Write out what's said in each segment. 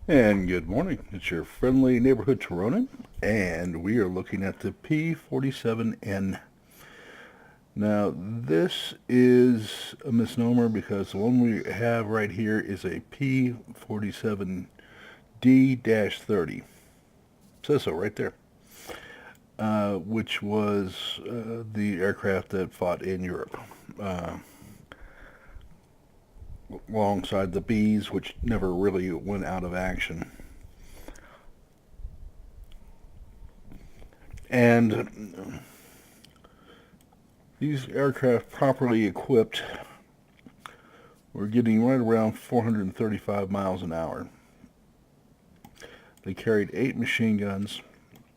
And good morning. It's your friendly neighborhood Tironan, and we are looking at the P-47N. Now, this is a misnomer because the one we have right here is a P-47D-30. Says so right there, which was the aircraft that fought in Europe. Alongside the Bs, which never really went out of action. And these aircraft, properly equipped, were getting right around 435 miles an hour. They carried 8 machine guns,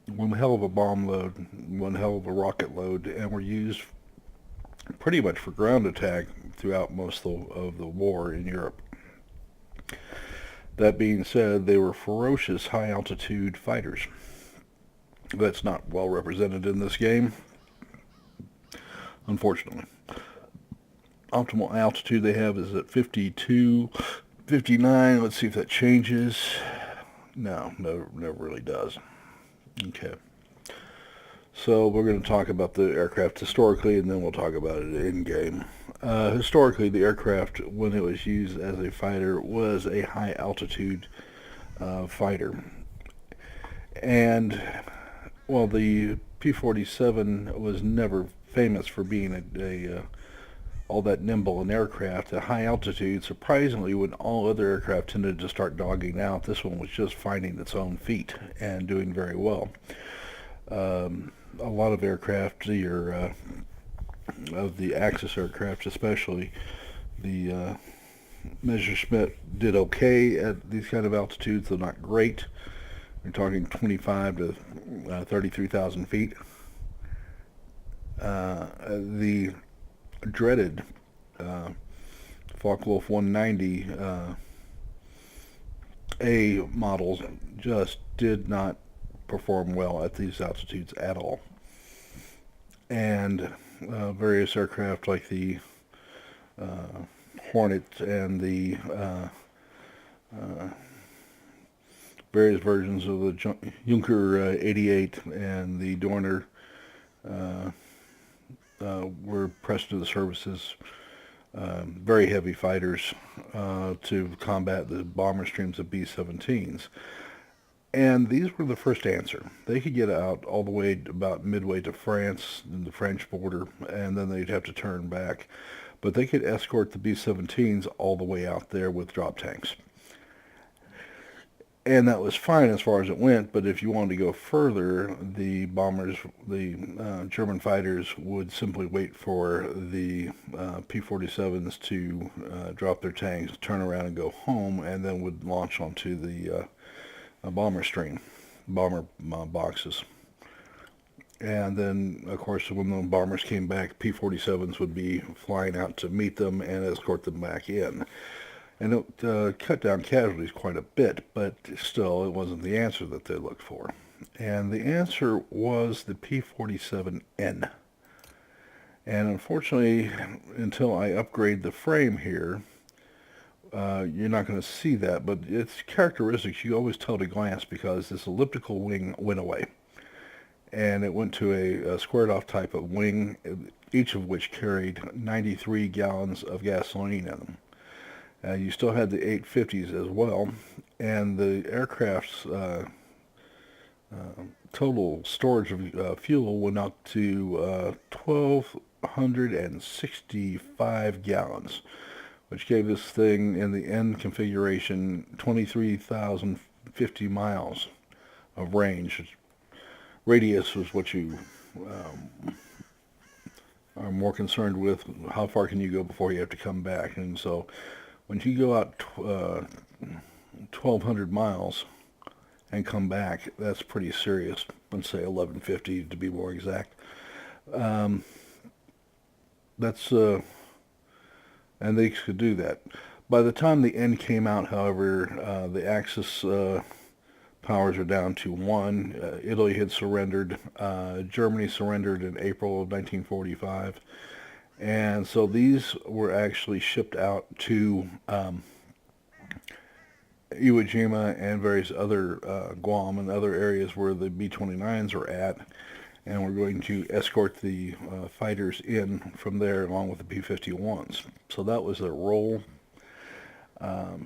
one hell of a bomb load, one hell of a rocket load, and were used pretty much for ground attack throughout most of the war in Europe. That being said, they were ferocious high altitude fighters. That's not well represented in this game, unfortunately. Optimal altitude they have is at 52, 59. Let's see if that changes. No, never really does. Okay. So we're going to talk about the aircraft historically, and then we'll talk about it in game. Historically, the aircraft, when it was used as a fighter, was a high altitude fighter. And while the P-47 was never famous for being a all that nimble an aircraft at high altitude, surprisingly, when all other aircraft tended to start dogging out, this one was just finding its own feet and doing very well. A lot of aircraft, of the Axis aircraft especially, the Messerschmitt did okay at these kind of altitudes, though not great. We're talking 25 to 33,000 feet. The dreaded Focke-Wulf 190 A models just did not perform well at these altitudes at all. And various aircraft like the Hornet and the various versions of the Junker 88 and the Dorner were pressed to the services. Very heavy fighters to combat the bomber streams of B-17s. And these were the first answer. They could get out all the way about midway to France and the French border, and then they'd have to turn back. But they could escort the B-17s all the way out there with drop tanks. And that was fine as far as it went, but if you wanted to go further, the bombers, the German fighters, would simply wait for the P-47s to drop their tanks, turn around and go home, and then would launch onto the bomber stream, bomber boxes. And then, of course, when the bombers came back, P-47s would be flying out to meet them and escort them back in. And it cut down casualties quite a bit, but still, it wasn't the answer that they looked for. And the answer was the P-47N. And unfortunately, until I upgrade the frame here, you're not going to see that, but its characteristics you always tell at a glance because this elliptical wing went away. And it went to a squared off type of wing, each of which carried 93 gallons of gasoline in them. You still had the 850s as well, and the aircraft's total storage of fuel went up to 1,265 gallons, which gave this thing in the end configuration 23,050 miles of range. Radius was what you are more concerned with. How far can you go before you have to come back? And so when you go out 1,200 miles and come back, that's pretty serious. Let's say 1150 to be more exact. That's and they could do that. By the time the end came out, however, the Axis powers are down to one. Italy had surrendered. Germany surrendered in April of 1945. And so these were actually shipped out to Iwo Jima and various other Guam and other areas where the B-29s are at, and we're going to escort the fighters in from there along with the P-51s. So that was their role. To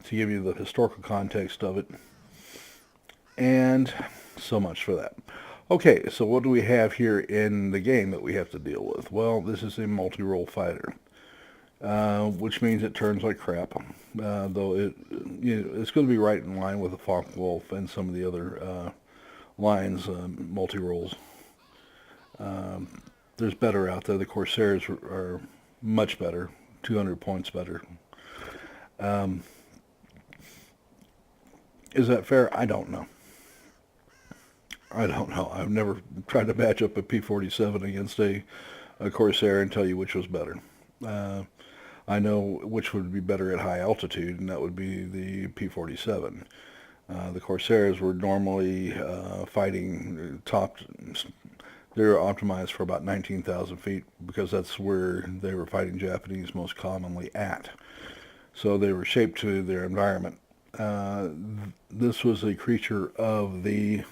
give you the historical context of it, and so much for that. Okay, so what do we have here in the game that we have to deal with? Well, this is a multi-role fighter, which means it turns like crap, though it's going to be right in line with the Focke-Wulf and some of the other lines, multi-roles. There's better out there. The Corsairs are much better, 200 points better. Is that fair? I don't know. I've never tried to match up a P-47 against a Corsair and tell you which was better. I know which would be better at high altitude, and that would be the P-47. The Corsairs were normally fighting they're optimized for about 19,000 feet because that's where they were fighting Japanese most commonly at. So they were shaped to their environment. This was a creature of the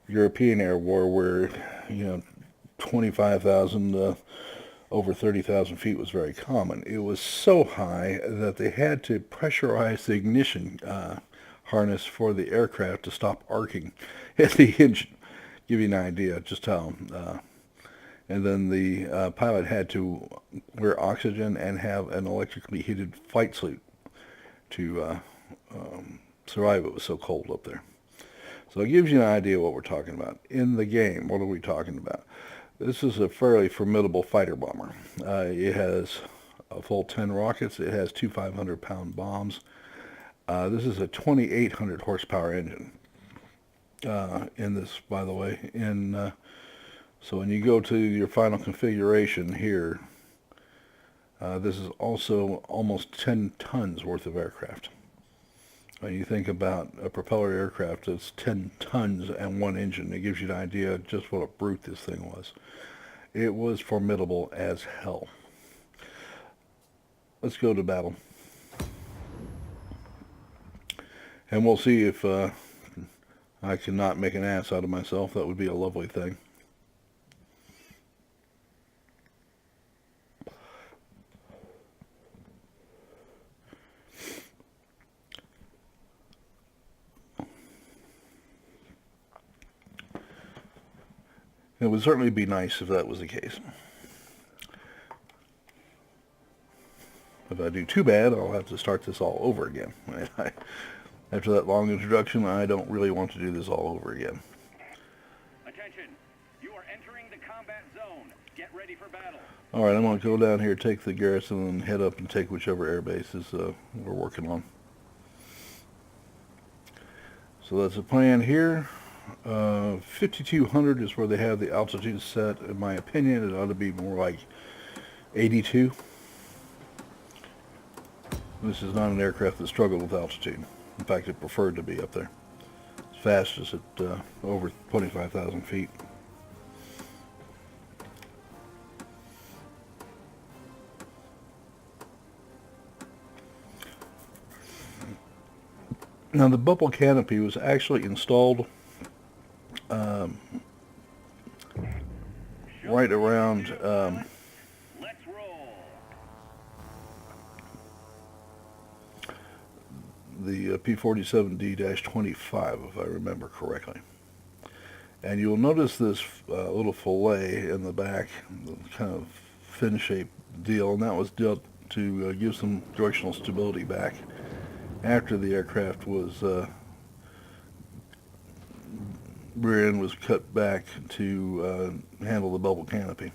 European Air War where, 25,000 over 30,000 feet was very common. It was so high that they had to pressurize the ignition harness for the aircraft to stop arcing at the engine. Give you an idea just how. And then the pilot had to wear oxygen and have an electrically heated flight suit to survive. It was so cold up there. So it gives you an idea what we're talking about. In the game, what are we talking about? This is a fairly formidable fighter bomber. It has a full 10 rockets. It has two 500-pound bombs. This is a 2,800 horsepower engine in this, by the way. So when you go to your final configuration here, this is also almost 10 tons worth of aircraft. When you think about a propeller aircraft that's 10 tons and one engine, it gives you an idea of just what a brute this thing was. It was formidable as hell. Let's go to battle. And we'll see if I cannot make an ass out of myself. That would be a lovely thing. It would certainly be nice if that was the case. If I do too bad, I'll have to start this all over again. After that long introduction, I don't really want to do this all over again. Attention! You are entering the combat zone. Get ready for battle. All right, I'm going to go down here, take the garrison, and head up and take whichever air bases we're working on. So that's the plan here. 5,200 is where they have the altitude set. In my opinion, it ought to be more like 82. This is not an aircraft that struggled with altitude. In fact, it preferred to be up there. It's fastest at over 25,000 feet. Now, the bubble canopy was actually installed right around the P-47D-25, if I remember correctly. And you'll notice this little fillet in the back, kind of fin-shaped deal, and that was built to give some directional stability back after the aircraft was rear end was cut back to handle the bubble canopy.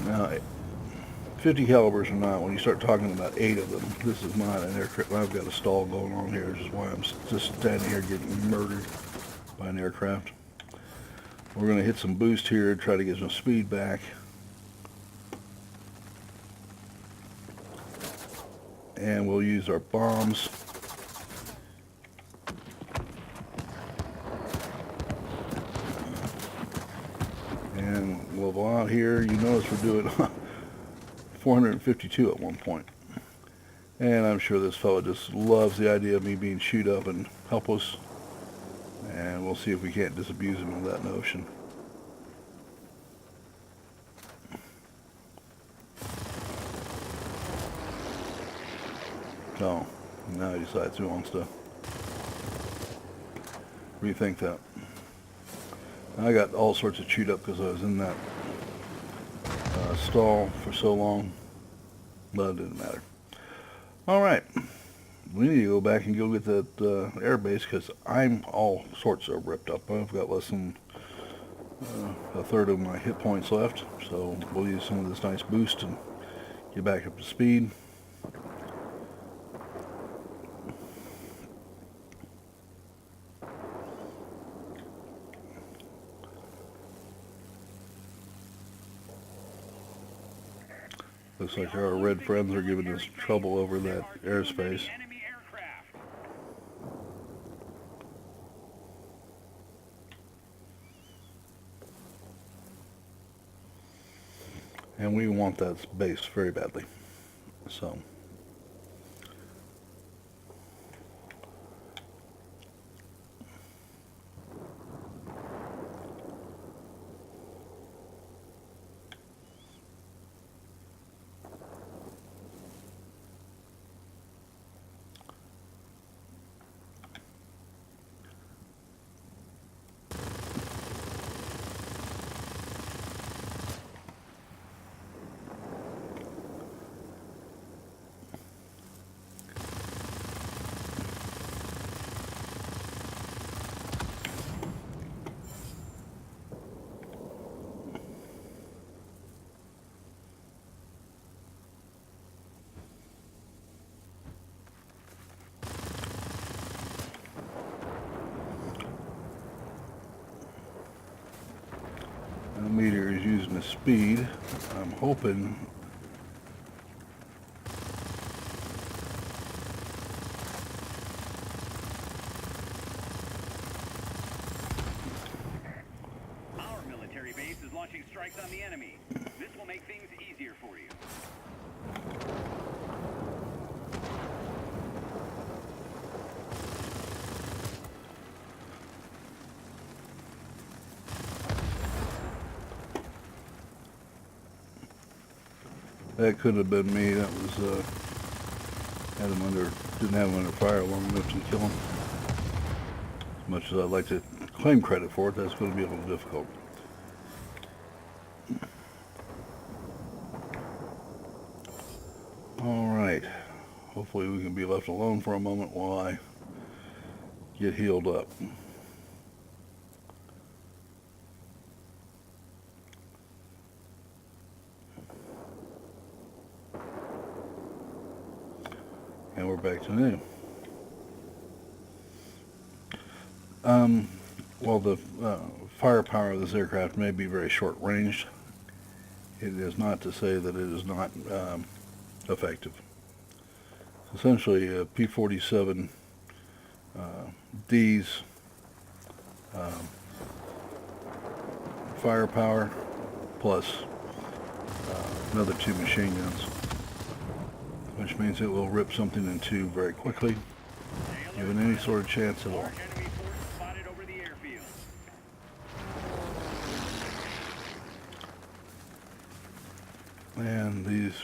Now, 50 calibers or not, when you start talking about 8 of them, this is not an aircraft. I've got a stall going on here, which is why I'm just standing here getting murdered by an aircraft. We're going to hit some boost here, try to get some speed back. And we'll use our bombs. And level out here, you notice we're doing 452 at one point. And I'm sure this fellow just loves the idea of me being chewed up and helpless. And we'll see if we can't disabuse him of that notion. So, now he decides he wants to rethink that. I got all sorts of chewed up because I was in that stall for so long, but it didn't matter. Alright, we need to go back and go get that air base because I'm all sorts of ripped up. I've got less than a third of my hit points left, so we'll use some of this nice boost and get back up to speed. Looks like our red friends are giving us trouble over that airspace. Enemy aircraft. And we want that base very badly. So, the meteor is using the speed. I'm hoping Our military base is launching strikes on the enemy. This will make things easier for you. that could have been me. That was had him under, didn't have him under fire long enough to kill him. As much as I'd like to claim credit for it, that's going to be a little difficult. Alright, hopefully we can be left alone for a moment while I get healed up. And we're back to new. While the firepower of this aircraft may be very short-ranged, it is not to say that it is not effective. Essentially, a P-47 D's firepower plus another 2 machine guns, which means it will rip something in two very quickly, given any sort of chance at all. Large enemy force spotted over the airfield. And these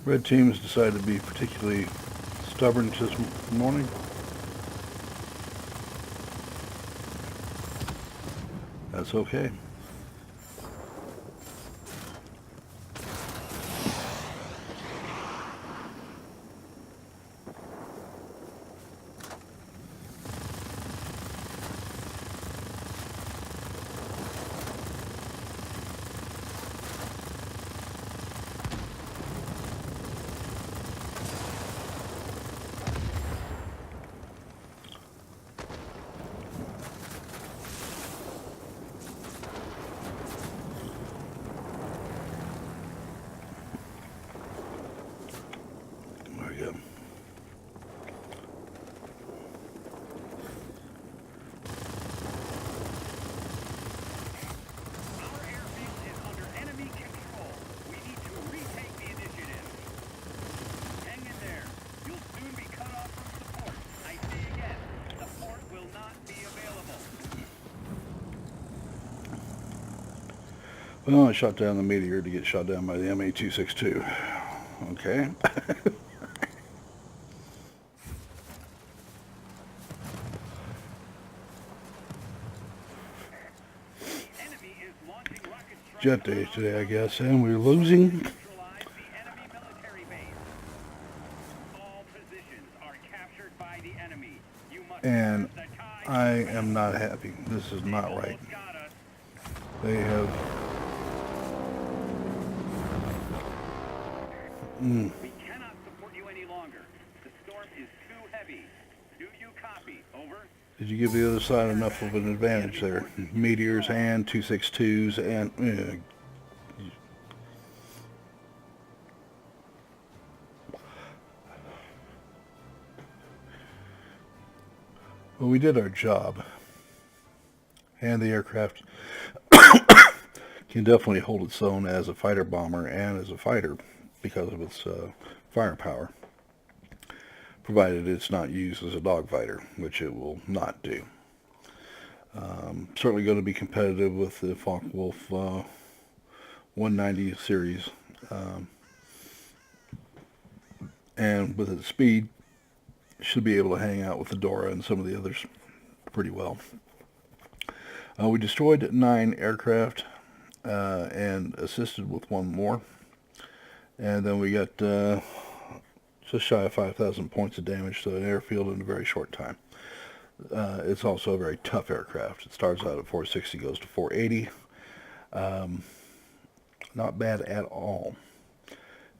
red teams decided to be particularly stubborn this morning. That's okay. Well, I shot down the Meteor to get shot down by the MA-262. Okay. The enemy is launching rocket strikes Jet day today, I guess, and we're losing. neutralize the enemy military base. All positions are captured by the enemy. You must And turn the tide. I am not happy. This is not right. Almost got us. They have... We cannot support you any longer. The storm is too heavy. Do you copy? Over. Did you give the other side enough of an advantage there? Meteors and 262s and... Well, we did our job. And the aircraft can definitely hold its own as a fighter bomber and as a fighter because of its firepower, provided it's not used as a dogfighter, which it will not do. Certainly going to be competitive with the Focke-Wulf 190 series, and with its speed, should be able to hang out with the Dora and some of the others pretty well. We destroyed 9 aircraft and assisted with 1 more. And then we got just shy of 5,000 points of damage to an airfield in a very short time. It's also a very tough aircraft. It starts out at 460, goes to 480. Not bad at all.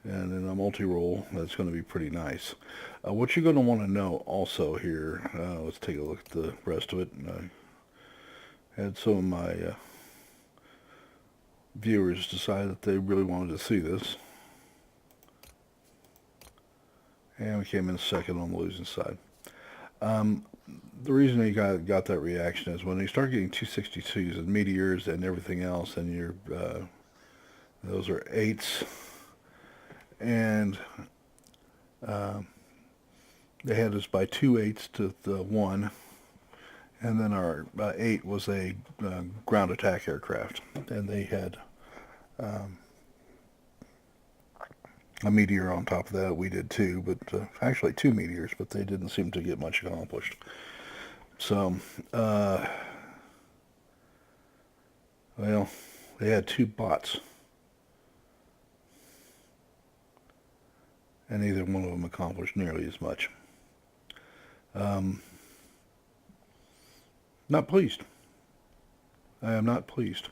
And in a multi-role, that's going to be pretty nice. What you're going to want to know also here, let's take a look at the rest of it. I had some of my viewers decide that they really wanted to see this. And we came in second on the losing side. The reason you got that reaction is when you start getting 262s and Meteors and everything else, and you're those are 8s, and they had us by 2 8s to the 1, and then our 8 was a ground attack aircraft, and they had a Meteor on top of that. We did too, but actually 2 Meteors, but they didn't seem to get much accomplished. So, well, they had 2 bots, and neither one of them accomplished nearly as much. Not pleased. I am not pleased.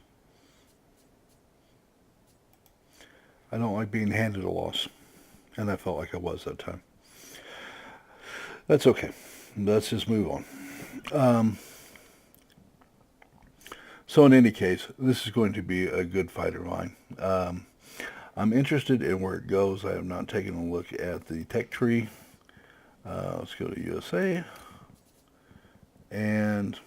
I don't like being handed a loss, and I felt like I was that time. That's okay. Let's just move on. So in any case, this is going to be a good fighter line. I'm interested in where it goes. I have not taken a look at the tech tree. Let's go to USA. And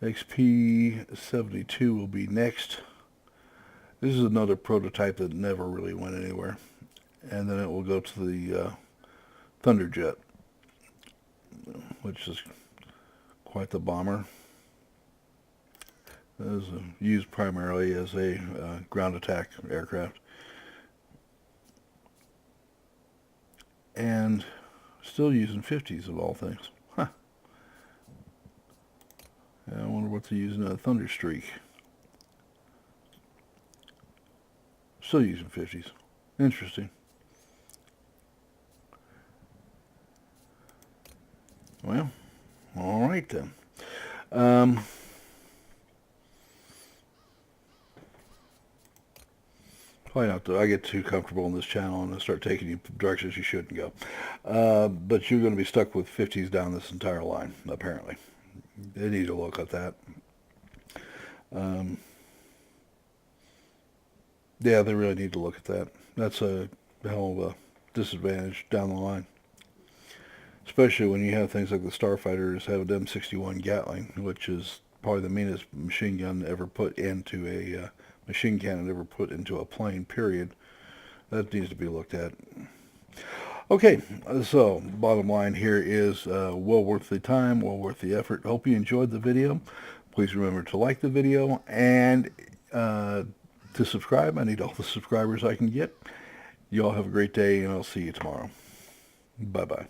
XP-72 will be next. This is another prototype that never really went anywhere. And then it will go to the Thunderjet, which is quite the bomber. It is used primarily as a ground attack aircraft. And still using 50s of all things. Huh. I wonder what they're using a Thunderstreak. Still using 50s. Interesting. Well, all right then. Probably not. I get too comfortable in this channel and I start taking you directions you shouldn't go. But you're going to be stuck with 50s down this entire line, apparently. They need to look at that. Yeah, they really need to look at that. That's a hell of a disadvantage down the line. Especially when you have things like the Starfighters have an M61 Gatling, which is probably the meanest machine gun ever put into a machine cannon ever put into a plane, period. That needs to be looked at. Okay, so bottom line here is well worth the time, well worth the effort. Hope you enjoyed the video. Please remember to like the video and to subscribe. I need all the subscribers I can get. You all have a great day, and I'll see you tomorrow. Bye-bye.